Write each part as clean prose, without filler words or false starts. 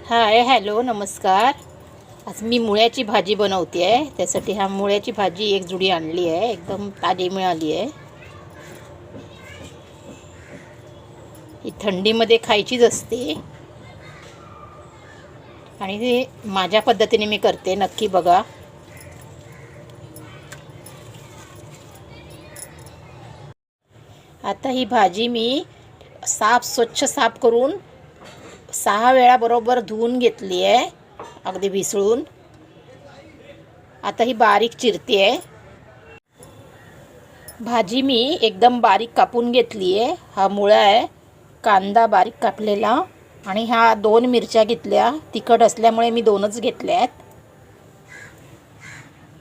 Hi hello नमस्कार. आज मी मुळ्याची भाजी बनवते आहे. त्यासाठी मुळ्याची भाजी एक जुडी आणली आहे, एकदम ताजी मिळाली आहे. ही थंडीमध्ये खायचीच असते आणि ते माझ्या पद्धतीने मी करते, नक्की बघा. आता ही भाजी मी स्वच्छ साफ करून 6 वेळा बरोबर धुवून घेतली आहे, अगदी भिसळून. आता ही बारीक चिरते आहे. भाजी मी एकदम बारीक कापून घेतली आहे. हा मुळा आहे, कांदा बारीक कापलेला, आणि ह्या 2 मिरच्या घेतल्या. तिखट असल्यामुळे मी 2च घेतल्या आहेत.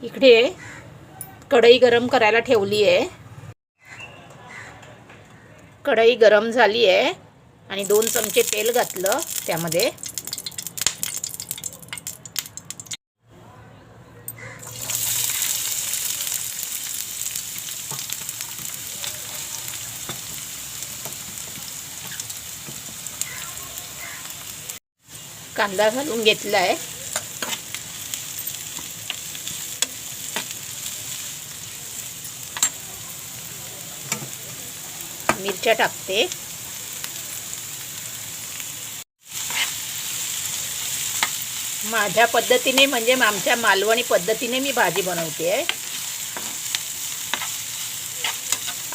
इकडे कढई गरम करायला ठेवली आहे. कढई गरम झाली आहे आणि 2 चमचे तेल घातलं. त्यामध्ये कांदा घालून घेतला आहे. मिरच्या टाकते. माझ्या पद्धतीने, म्हणजे आमच्या मालवणी पद्धतीने मी भाजी बनवते आहे.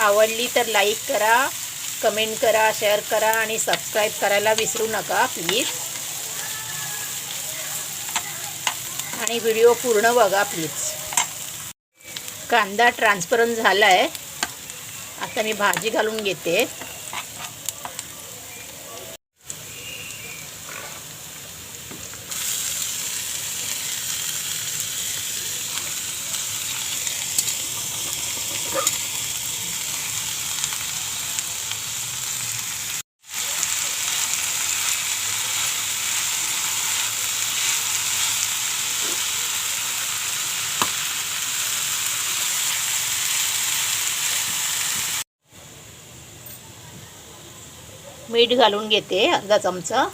आवडली तर लाईक करा, कमेंट करा, शेअर करा आणि सबस्क्राईब करायला विसरू नका प्लीज. आणि व्हिडिओ पूर्ण बघा प्लीज. कांदा ट्रान्सपरंट झाला आहे. आता मी भाजी घालून घेते. मीठ घालून घेते, अर्धा चमचा.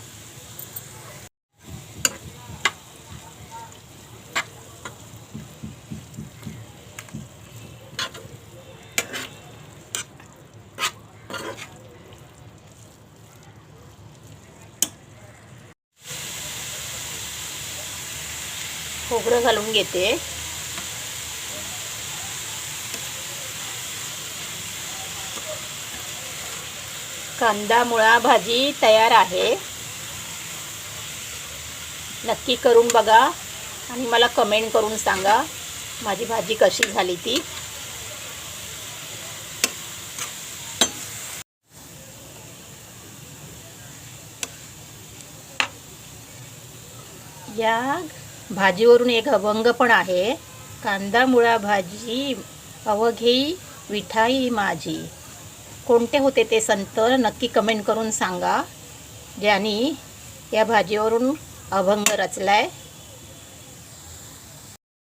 खोबरं घालून घेते. कांदा मुळा भाजी तयार आहे. नक्की करून बघा आणि मला कमेंट करून सांगा माझी भाजी कशी झाली ती. या भाजीवरून एक अभंग पण आहे. कांदा मुळा भाजी अवघेई विठाई माझी. कोणते होते ते संत, नक्की कमेंट करून सांगा, ज्यांनी या भाजीवरून अभंग रचलाय.